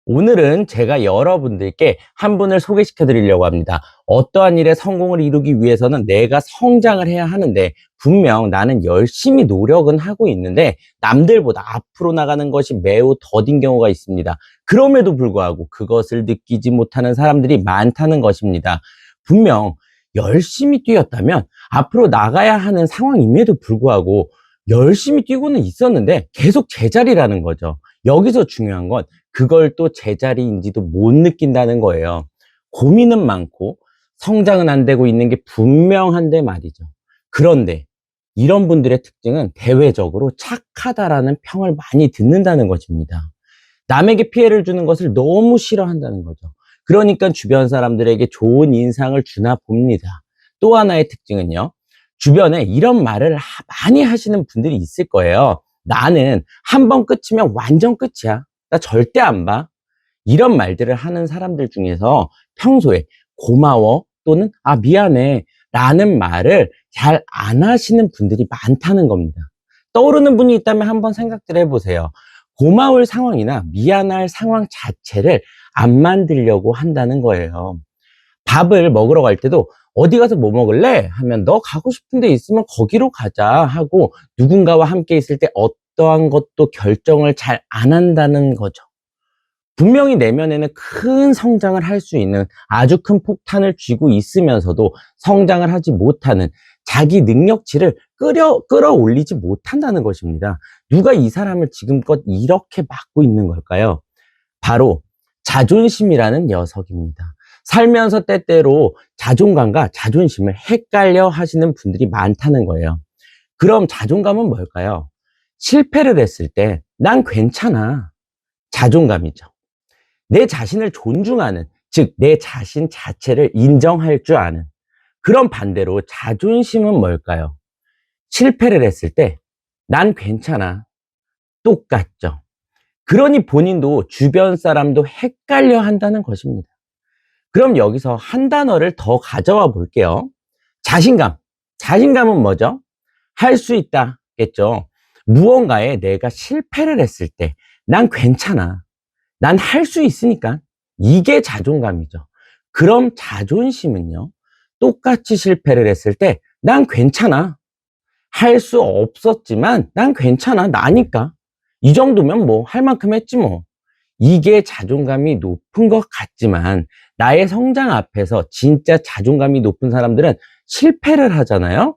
오늘은 제가 여러분들께 한 분을 소개시켜 드리려고 합니다. 어떠한 일에 성공을 이루기 위해서는 내가 성장을 해야 하는데, 분명 나는 열심히 노력은 하고 있는데 남들보다 앞으로 나가는 것이 매우 더딘 경우가 있습니다. 그럼에도 불구하고 그것을 느끼지 못하는 사람들이 많다는 것입니다. 분명 열심히 뛰었다면 앞으로 나가야 하는 상황임에도 불구하고 열심히 뛰고는 있었는데 계속 제자리라는 거죠. 여기서 중요한 건 그걸 또 제자리인지도 못 느낀다는 거예요. 고민은 많고 성장은 안 되고 있는 게 분명한데 말이죠. 그런데 이런 분들의 특징은 대외적으로 착하다라는 평을 많이 듣는다는 것입니다. 남에게 피해를 주는 것을 너무 싫어한다는 거죠. 그러니까 주변 사람들에게 좋은 인상을 주나 봅니다. 또 하나의 특징은요, 주변에 이런 말을 많이 하시는 분들이 있을 거예요. 나는 한 번 끝이면 완전 끝이야. 나 절대 안 봐. 이런 말들을 하는 사람들 중에서 평소에 고마워 또는 미안해 라는 말을 잘 안 하시는 분들이 많다는 겁니다. 떠오르는 분이 있다면 한번 생각들 해보세요. 고마울 상황이나 미안할 상황 자체를 안 만들려고 한다는 거예요. 밥을 먹으러 갈 때도 어디 가서 뭐 먹을래? 하면 너 가고 싶은 데 있으면 거기로 가자 하고, 누군가와 함께 있을 때 어떠한 것도 결정을 잘 안 한다는 거죠. 분명히 내면에는 큰 성장을 할 수 있는 아주 큰 폭탄을 쥐고 있으면서도 성장을 하지 못하는, 자기 능력치를 끌어올리지 못한다는 것입니다. 누가 이 사람을 지금껏 이렇게 막고 있는 걸까요? 바로 자존심이라는 녀석입니다. 살면서 때때로 자존감과 자존심을 헷갈려 하시는 분들이 많다는 거예요. 그럼 자존감은 뭘까요? 실패를 했을 때 난 괜찮아. 자존감이죠. 내 자신을 존중하는, 즉 내 자신 자체를 인정할 줄 아는. 그럼 반대로 자존심은 뭘까요? 실패를 했을 때 난 괜찮아. 똑같죠. 그러니 본인도 주변 사람도 헷갈려 한다는 것입니다. 그럼 여기서 한 단어를 더 가져와 볼게요. 자신감. 자신감은 뭐죠? 할 수 있다겠죠. 무언가에 내가 실패를 했을 때 난 괜찮아. 난 할 수 있으니까. 이게 자존감이죠. 그럼 자존심은요? 똑같이 실패를 했을 때 난 괜찮아. 할 수 없었지만 난 괜찮아. 나니까. 이 정도면 뭐 할 만큼 했지 뭐. 이게 자존감이 높은 것 같지만, 나의 성장 앞에서 진짜 자존감이 높은 사람들은 실패를 하잖아요.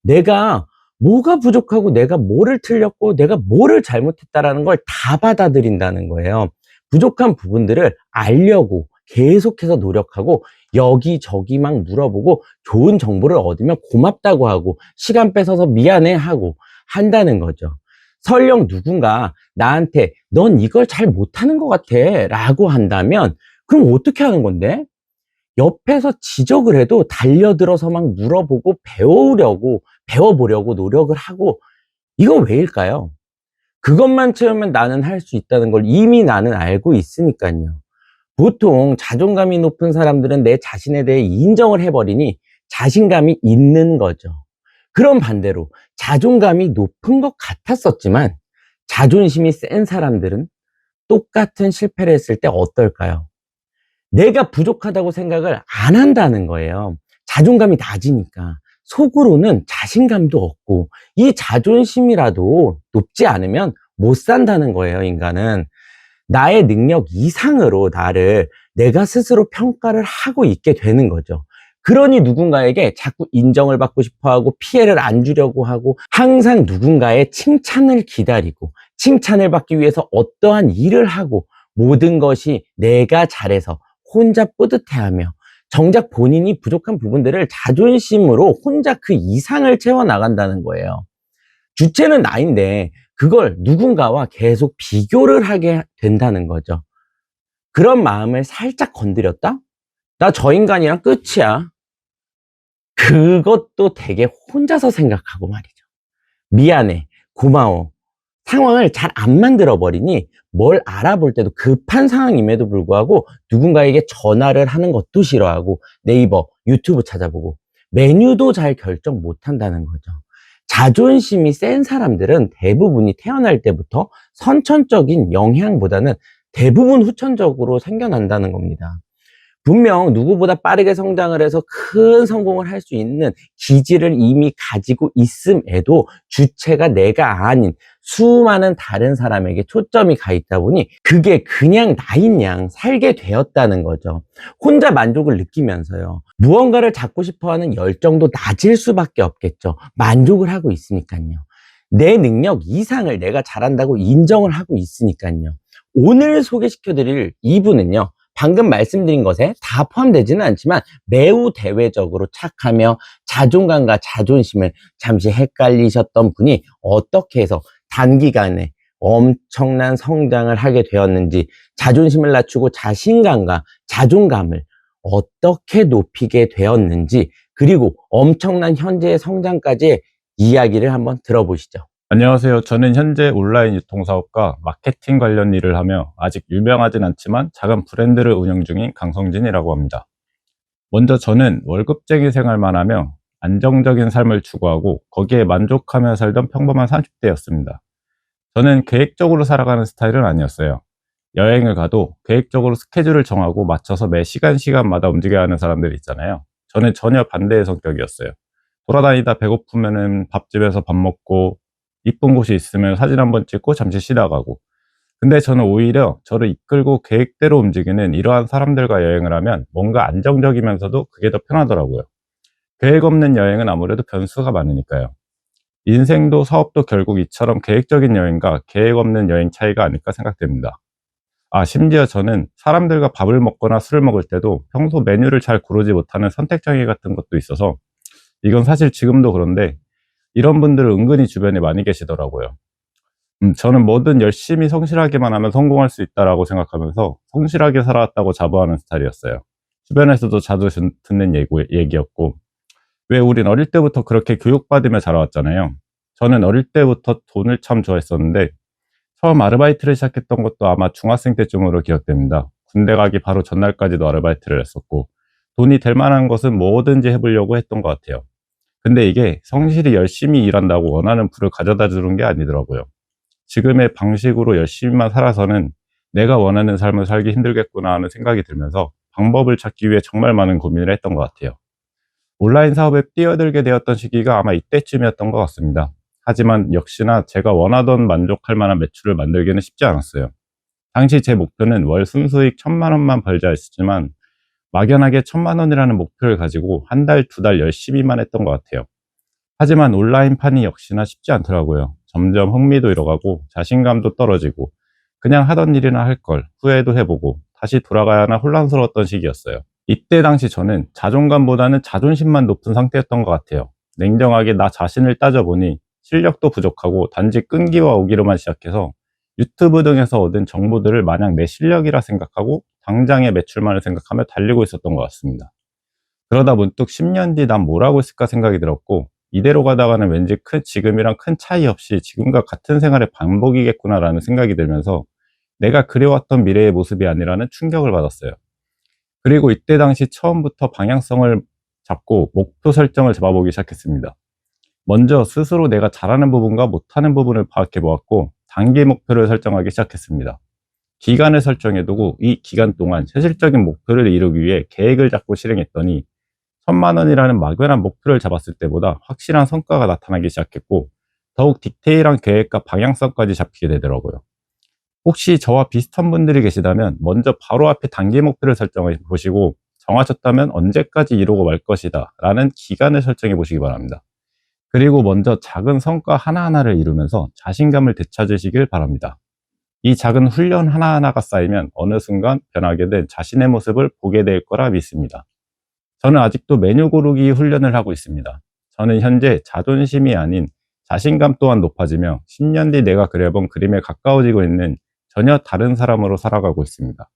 내가 뭐가 부족하고 내가 뭐를 틀렸고 내가 뭐를 잘못했다라는 걸 다 받아들인다는 거예요. 부족한 부분들을 알려고 계속해서 노력하고, 여기저기 막 물어보고 좋은 정보를 얻으면 고맙다고 하고 시간 뺏어서 미안해 하고 한다는 거죠. 설령 누군가 나한테 넌 이걸 잘 못하는 것 같아 라고 한다면, 그럼 어떻게 하는 건데? 옆에서 지적을 해도 달려들어서 막 물어보고 배워보려고 노력을 하고, 이건 왜일까요? 그것만 채우면 나는 할 수 있다는 걸 이미 나는 알고 있으니까요. 보통 자존감이 높은 사람들은 내 자신에 대해 인정을 해버리니 자신감이 있는 거죠. 그럼 반대로 자존감이 높은 것 같았었지만 자존심이 센 사람들은 똑같은 실패를 했을 때 어떨까요? 내가 부족하다고 생각을 안 한다는 거예요. 자존감이 낮으니까. 속으로는 자신감도 없고, 이 자존심이라도 높지 않으면 못 산다는 거예요, 인간은. 나의 능력 이상으로 나를 내가 스스로 평가를 하고 있게 되는 거죠. 그러니 누군가에게 자꾸 인정을 받고 싶어 하고 피해를 안 주려고 하고, 항상 누군가의 칭찬을 기다리고 칭찬을 받기 위해서 어떠한 일을 하고, 모든 것이 내가 잘해서 혼자 뿌듯해하며, 정작 본인이 부족한 부분들을 자존심으로 혼자 그 이상을 채워나간다는 거예요. 주체는 나인데 그걸 누군가와 계속 비교를 하게 된다는 거죠. 그런 마음을 살짝 건드렸다? 나 저 인간이랑 끝이야. 그것도 되게 혼자서 생각하고 말이죠. 미안해, 고마워. 상황을 잘 안 만들어 버리니 뭘 알아볼 때도 급한 상황임에도 불구하고 누군가에게 전화를 하는 것도 싫어하고, 네이버, 유튜브 찾아보고 메뉴도 잘 결정 못 한다는 거죠. 자존심이 센 사람들은 대부분이 태어날 때부터 선천적인 영향보다는 대부분 후천적으로 생겨난다는 겁니다. 분명 누구보다 빠르게 성장을 해서 큰 성공을 할 수 있는 기질을 이미 가지고 있음에도 주체가 내가 아닌 수많은 다른 사람에게 초점이 가 있다 보니 그게 그냥 나인 양 살게 되었다는 거죠. 혼자 만족을 느끼면서요. 무언가를 잡고 싶어하는 열정도 낮을 수밖에 없겠죠. 만족을 하고 있으니까요. 내 능력 이상을 내가 잘한다고 인정을 하고 있으니까요. 오늘 소개시켜드릴 이분은요. 방금 말씀드린 것에 다 포함되지는 않지만 매우 대외적으로 착하며 자존감과 자존심을 잠시 헷갈리셨던 분이 어떻게 해서 단기간에 엄청난 성장을 하게 되었는지, 자존심을 낮추고 자신감과 자존감을 어떻게 높이게 되었는지, 그리고 엄청난 현재의 성장까지의 이야기를 한번 들어보시죠. 안녕하세요. 저는 현재 온라인 유통사업과 마케팅 관련 일을 하며 아직 유명하진 않지만 작은 브랜드를 운영 중인 강성진이라고 합니다. 먼저 저는 월급쟁이 생활만 하며 안정적인 삶을 추구하고 거기에 만족하며 살던 평범한 30대였습니다. 저는 계획적으로 살아가는 스타일은 아니었어요. 여행을 가도 계획적으로 스케줄을 정하고 맞춰서 매 시간마다 움직여야 하는 사람들 있잖아요. 저는 전혀 반대의 성격이었어요. 돌아다니다 배고프면은 밥집에서 밥 먹고 이쁜 곳이 있으면 사진 한번 찍고 잠시 쉬다 가고. 근데 저는 오히려 저를 이끌고 계획대로 움직이는 이러한 사람들과 여행을 하면 뭔가 안정적이면서도 그게 더 편하더라고요. 계획 없는 여행은 아무래도 변수가 많으니까요. 인생도 사업도 결국 이처럼 계획적인 여행과 계획 없는 여행 차이가 아닐까 생각됩니다. 심지어 저는 사람들과 밥을 먹거나 술을 먹을 때도 평소 메뉴를 잘 고르지 못하는 선택장애 같은 것도 있어서, 이건 사실 지금도 그런데 이런 분들은 은근히 주변에 많이 계시더라고요. 저는 뭐든 열심히 성실하게만 하면 성공할 수 있다라고 생각하면서 성실하게 살아왔다고 자부하는 스타일이었어요. 주변에서도 자주 듣는 얘기였고, 왜 우린 어릴 때부터 그렇게 교육받으며 자라왔잖아요. 저는 어릴 때부터 돈을 참 좋아했었는데 처음 아르바이트를 시작했던 것도 아마 중학생 때쯤으로 기억됩니다. 군대 가기 바로 전날까지도 아르바이트를 했었고, 돈이 될 만한 것은 뭐든지 해보려고 했던 것 같아요. 근데 이게 성실히 열심히 일한다고 원하는 부를 가져다 주는 게 아니더라고요. 지금의 방식으로 열심히만 살아서는 내가 원하는 삶을 살기 힘들겠구나 하는 생각이 들면서 방법을 찾기 위해 정말 많은 고민을 했던 것 같아요. 온라인 사업에 뛰어들게 되었던 시기가 아마 이때쯤이었던 것 같습니다. 하지만 역시나 제가 원하던 만족할 만한 매출을 만들기는 쉽지 않았어요. 당시 제 목표는 월 순수익 1,000만 원만 벌자 했지만 막연하게 1,000만 원이라는 목표를 가지고 한 달, 두 달 열심히만 했던 것 같아요. 하지만 온라인판이 역시나 쉽지 않더라고요. 점점 흥미도 잃어가고 자신감도 떨어지고 그냥 하던 일이나 할 걸 후회도 해보고 다시 돌아가야 하나 혼란스러웠던 시기였어요. 이때 당시 저는 자존감보다는 자존심만 높은 상태였던 것 같아요. 냉정하게 나 자신을 따져보니 실력도 부족하고 단지 끈기와 오기로만 시작해서 유튜브 등에서 얻은 정보들을 마냥 내 실력이라 생각하고 당장의 매출만을 생각하며 달리고 있었던 것 같습니다. 그러다 문득 10년 뒤 난 뭘 하고 있을까 생각이 들었고, 이대로 가다가는 왠지 지금이랑 큰 차이 없이 지금과 같은 생활의 반복이겠구나라는 생각이 들면서 내가 그려왔던 미래의 모습이 아니라는 충격을 받았어요. 그리고 이때 당시 처음부터 방향성을 잡고 목표 설정을 잡아보기 시작했습니다. 먼저 스스로 내가 잘하는 부분과 못하는 부분을 파악해 보았고 단기 목표를 설정하기 시작했습니다. 기간을 설정해두고 이 기간 동안 현실적인 목표를 이루기 위해 계획을 잡고 실행했더니 1,000만 원이라는 막연한 목표를 잡았을 때보다 확실한 성과가 나타나기 시작했고 더욱 디테일한 계획과 방향성까지 잡히게 되더라고요. 혹시 저와 비슷한 분들이 계시다면 먼저 바로 앞에 단기 목표를 설정해 보시고 정하셨다면 언제까지 이루고 말 것이다 라는 기간을 설정해 보시기 바랍니다. 그리고 먼저 작은 성과 하나하나를 이루면서 자신감을 되찾으시길 바랍니다. 이 작은 훈련 하나하나가 쌓이면 어느 순간 변하게 된 자신의 모습을 보게 될 거라 믿습니다. 저는 아직도 메뉴 고르기 훈련을 하고 있습니다. 저는 현재 자존심이 아닌 자신감 또한 높아지며 10년 뒤 내가 그려본 그림에 가까워지고 있는 전혀 다른 사람으로 살아가고 있습니다.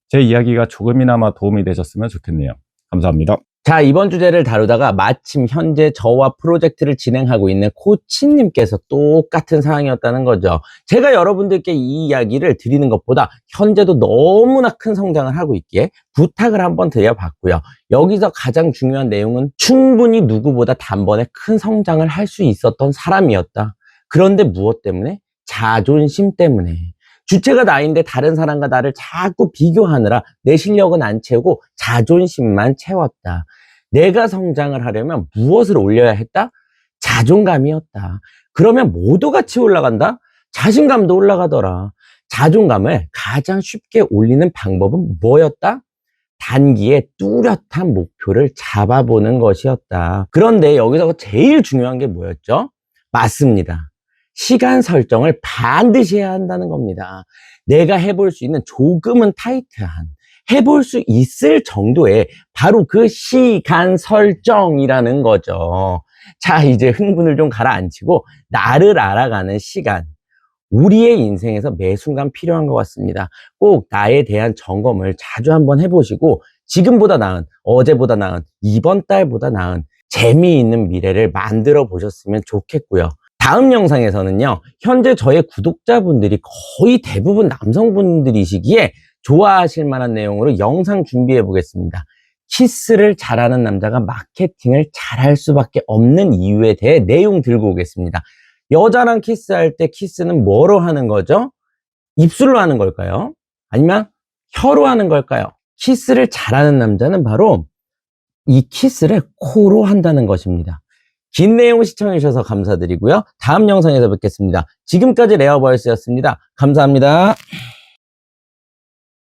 제 이야기가 조금이나마 도움이 되셨으면 좋겠네요. 감사합니다. 자, 이번 주제를 다루다가 마침 현재 저와 프로젝트를 진행하고 있는 코치님께서 똑같은 상황이었다는 거죠. 제가 여러분들께 이 이야기를 드리는 것보다 현재도 너무나 큰 성장을 하고 있기에 부탁을 한번 드려봤고요. 여기서 가장 중요한 내용은 충분히 누구보다 단번에 큰 성장을 할 수 있었던 사람이었다. 그런데 무엇 때문에? 자존심 때문에. 주체가 나인데 다른 사람과 나를 자꾸 비교하느라 내 실력은 안 채우고 자존심만 채웠다. 내가 성장을 하려면 무엇을 올려야 했다? 자존감이었다. 그러면 모두 같이 올라간다? 자신감도 올라가더라. 자존감을 가장 쉽게 올리는 방법은 뭐였다? 단기에 뚜렷한 목표를 잡아보는 것이었다. 그런데 여기서 제일 중요한 게 뭐였죠? 맞습니다. 시간 설정을 반드시 해야 한다는 겁니다. 내가 해볼 수 있는 조금은 타이트한, 해볼 수 있을 정도의 바로 그 시간 설정이라는 거죠. 자, 이제 흥분을 좀 가라앉히고 나를 알아가는 시간. 우리의 인생에서 매 순간 필요한 것 같습니다. 꼭 나에 대한 점검을 자주 한번 해보시고 지금보다 나은, 어제보다 나은, 이번 달보다 나은 재미있는 미래를 만들어 보셨으면 좋겠고요. 다음 영상에서는요, 현재 저의 구독자분들이 거의 대부분 남성분들이시기에 좋아하실 만한 내용으로 영상 준비해 보겠습니다. 키스를 잘하는 남자가 마케팅을 잘할 수밖에 없는 이유에 대해 내용 들고 오겠습니다. 여자랑 키스할 때 키스는 뭐로 하는 거죠? 입술로 하는 걸까요? 아니면 혀로 하는 걸까요? 키스를 잘하는 남자는 바로 이 키스를 코로 한다는 것입니다. 긴 내용 시청해 주셔서 감사드리고요. 다음 영상에서 뵙겠습니다. 지금까지 레어버스였습니다. 감사합니다.